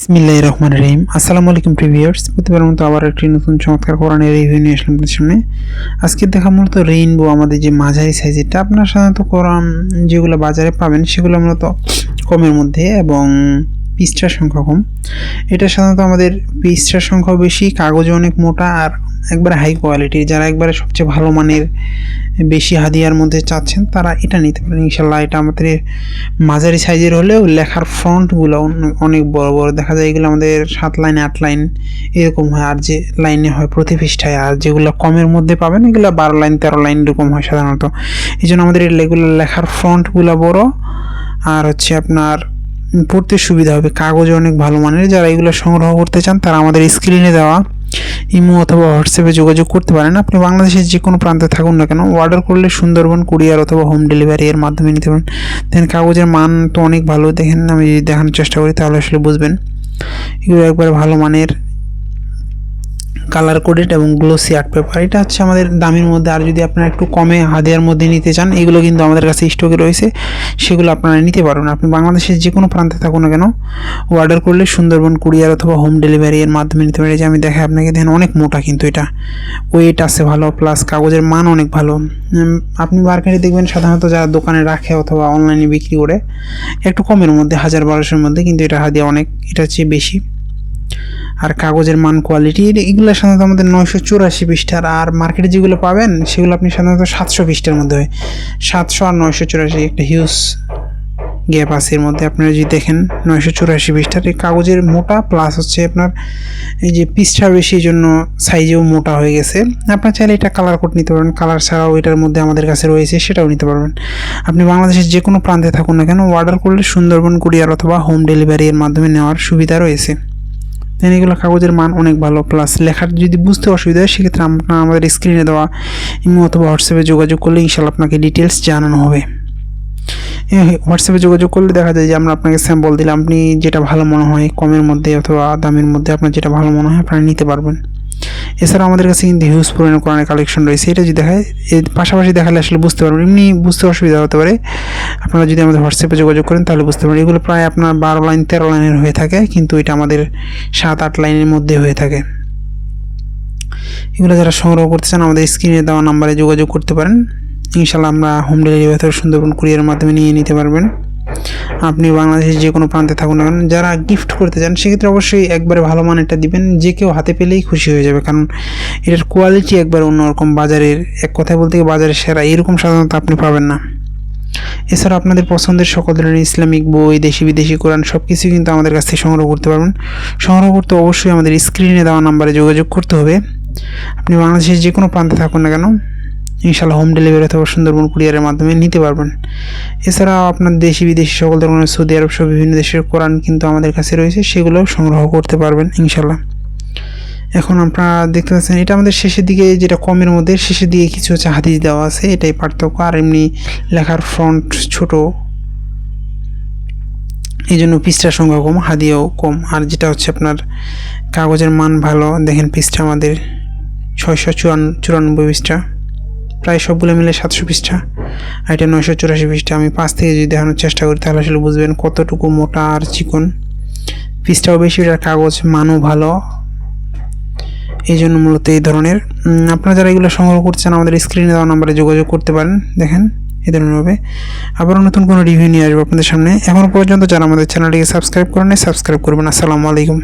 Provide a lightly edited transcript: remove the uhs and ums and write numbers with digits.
বিসমিল্লাহির রহমানির রহিম। আসসালামু আলাইকুম প্রিভিউয়ার্স, প্রতিবারের মতো আবার একটি নতুন চমৎকার কোরআনের রিভিউ নিয়ে আসলাম আপনাদের সামনে। আজকে দেখা মূলত রেইনবো আমাদের যে মাঝারি সাইজেরটা, আপনারা সাধারণত কোরআন যেগুলো বাজারে পাবেন সেগুলো মূলত কমের মধ্যে এবং পৃষ্ঠার সংখ্যা কম। এটা সাধারণত আমাদের পৃষ্ঠার সংখ্যাও বেশি, কাগজও অনেক মোটা আর একবারে হাই কোয়ালিটির। যারা একবারে সবচেয়ে ভালো মানের বেশি হাদিয়ার মধ্যে চাচ্ছেন তারা এটা নিতে পারেন ইনশাল্লাহ। এটা আমাদের মাঝারি সাইজের হলেও লেখার ফন্টগুলো অনেক বড় বড় দেখা যায়। এগুলো আমাদের 7 লাইন 8 লাইন এরকম হয়, আর যে লাইনে হয় প্রতি পৃষ্ঠায়। আর যেগুলো কমের মধ্যে পাবেন এগুলো 12 লাইন 13 লাইন এরকম হয় সাধারণত। এই জন্য আমাদের এগুলো লেখার ফন্টগুলো বড় আর হচ্ছে আপনার পড়তে সুবিধা হবে। কাগজ অনেক ভালো মানের। যারা এগুলো সংগ্রহ করতে চান তারা আমাদের স্ক্রিনে দেওয়া ইমো অথবা হোয়াটসঅ্যাপে যোগাযোগ করতে পারেন। আপনি বাংলাদেশের যে কোনো প্রান্তে থাকুন না কেন, অর্ডার করলে সুন্দরবন কুরিয়ার অথবা হোম ডেলিভারি এর মাধ্যমে নিতে পারেন। দেখেন কাগজের মান তো অনেক ভালো। দেখেন আমি যদি দেখানোর চেষ্টা করি তাহলে আসলে বুঝবেন। এগুলো একবার ভালো মানের কালার কোডেড এবং গ্লোসি আর্ট পেপার। এটা হচ্ছে আমাদের দামের মধ্যে। আর যদি আপনারা একটু কমে হাদিয়ার মধ্যে নিতে চান, এগুলো কিন্তু আমাদের কাছে স্টকে রয়েছে, সেগুলো আপনারা নিতে পারবেন। আপনি বাংলাদেশের যে কোনো প্রান্তে থাকুন না কেন, অর্ডার করলে সুন্দরবন কুরিয়ার অথবা হোম ডেলিভারি এর মাধ্যমে নিতে পারেন। যে আমি দেখাই আপনাকে, দেখেন অনেক মোটা, কিন্তু এটা ওয়েট আছে ভালো, প্লাস কাগজের মান অনেক ভালো। আপনি মার্কেটে দেখবেন সাধারণত যারা দোকানে রাখে অথবা অনলাইনে বিক্রি করে একটু কমের মধ্যে 1000-1200-এর মধ্যে, কিন্তু এটা হাদিয়া অনেক এটা চেয়ে বেশি। আর কাগজের মান কোয়ালিটি এগুলো সাধারণত আমাদের 984 পৃষ্ঠার। আর মার্কেটে যেগুলো পাবেন সেগুলো আপনি সাধারণত 700 পৃষ্ঠার মধ্যে হয়। 700 আর 984 একটা হিউজ গ্যাপ আছে এর মধ্যে। আপনারা যদি দেখেন 984 পৃষ্ঠার, এই কাগজের মোটা প্লাস হচ্ছে আপনার এই যে পৃষ্ঠা বেশি, এই জন্য সাইজেও মোটা হয়ে গেছে। আপনার চাইলে এটা কালার কোড নিতে পারবেন, কালার ছাড়াও এটার মধ্যে আমাদের কাছে রয়েছে, সেটাও নিতে পারবেন। আপনি বাংলাদেশের যে কোনো প্রান্তে থাকুন না কেন, অর্ডার করলে সুন্দরবন কুরিয়ার অথবা হোম ডেলিভারি এর মাধ্যমে নেওয়ার সুবিধা রয়েছে। দেন এগুলো কাগজের মান অনেক ভালো, প্লাস লেখার যদি বুঝতে অসুবিধা হয় সেক্ষেত্রে আপনার আমাদের স্ক্রিনে দেওয়া ইমো অথবা হোয়াটসঅ্যাপে যোগাযোগ করলে ইনশাল্লাহ আপনাকে ডিটেলস জানানো হবে। হোয়াটসঅ্যাপে যোগাযোগ করলে দেখা যায় যে আমরা আপনাকে স্যাম্পল দিলাম, আপনি যেটা ভালো মনে হয় কমের মধ্যে অথবা দামের মধ্যে আপনার যেটা ভালো মনে হয় আপনারা নিতে পারবেন। এছাড়াও আমাদের কাছে কিন্তু হিউজ পরিমাণে কোরআনের কালেকশন রয়েছে। এটা যদি দেখায় এর পাশাপাশি দেখালে আসলে বুঝতে পারবেন, এমনি বুঝতে অসুবিধা হতে পারে। আপনারা যদি আমাদের হোয়াটসঅ্যাপে যোগাযোগ করেন তাহলে বুঝতে পারবেন। এগুলো প্রায় আপনার 12 লাইন 13 লাইনের হয়ে থাকে, কিন্তু এটা আমাদের 7-8 লাইনের মধ্যে হয়ে থাকে। এগুলো যারা সংগ্রহ করতে চান আমাদের স্ক্রিনে দেওয়া নাম্বারে যোগাযোগ করতে পারেন। ইনশাল্লাহ আমরা হোম ডেলিভারি অথবা সুন্দরবন কুরিয়ারের মাধ্যমে নিয়ে নিতে পারবেন। আপনি বাংলাদেশের যে কোনো প্রান্তে থাকুন না কেন, যারা গিফট করতে চান সেক্ষেত্রে অবশ্যই একবারে ভালো মানেরটা দিবেন, যে কেউ হাতে পেলেই খুশি হয়ে যাবে। কারণ এটার কোয়ালিটি একবার অন্যরকম, বাজারের এক কথায় বলতে গিয়ে বাজারের সেরা এরকম সাধারণত আপনি পাবেন না। এছাড়া আপনাদের পছন্দের সকল ধরনের ইসলামিক বই, দেশি বিদেশি কোরআন সব কিছু কিন্তু আমাদের কাছ থেকে সংগ্রহ করতে পারবেন। সংগ্রহ করতে অবশ্যই আমাদের স্ক্রিনে দেওয়া নাম্বারে যোগাযোগ করতে হবে। আপনি বাংলাদেশের যে কোনো প্রান্তে থাকুন না কেন, ইনশাল্লাহ হোম ডেলিভারি অথবা সুন্দরবন কুরিয়ারের মাধ্যমে নিতে পারবেন। এছাড়াও আপনার দেশি বিদেশি সকল ধরনের সৌদি আরব সহ বিভিন্ন দেশের কোরআন কিন্তু আমাদের কাছে রয়েছে, সেগুলোও সংগ্রহ করতে পারবেন ইনশাল্লাহ। এখন আপনারা দেখতে পাচ্ছেন এটা আমাদের শেষের দিকে, যেটা কমের মধ্যে শেষের দিকে কিছু হচ্ছে হাদিস দেওয়া আছে, এটাই পার্থক্য। আর এমনি লেখার ফন্ট ছোট, এই জন্য পৃষ্ঠার সংখ্যা কম, হাদিয়াও কম। আর যেটা হচ্ছে আপনার কাগজের মান ভালো। দেখেন পৃষ্ঠা আমাদের 694 পৃষ্ঠা, প্রায় সবগুলো মিলে 700 পৃষ্ঠা, আর এটা 984 পৃষ্ঠা। আমি 5 থেকে যদি দেখানোর চেষ্টা করি তাহলে আসলে বুঝবেন কতটুকু মোটা আর চিকন। পৃষ্ঠাও বেশি, এটার কাগজ মানও ভালো, এই জন্য মূলত এই ধরনের। আপনারা যারা এগুলো সংগ্রহ করছেন আমাদের স্ক্রিনে দেওয়া নাম্বারে যোগাযোগ করতে পারেন। দেখেন এই ধরনের হবে। আবারও নতুন কোনো রিভিউ নিয়ে আসবো আপনাদের সামনে। এখনও পর্যন্ত যারা আমাদের চ্যানেলটিকে সাবস্ক্রাইব করেন, সাবস্ক্রাইব করবেন। আসসালামু আলাইকুম।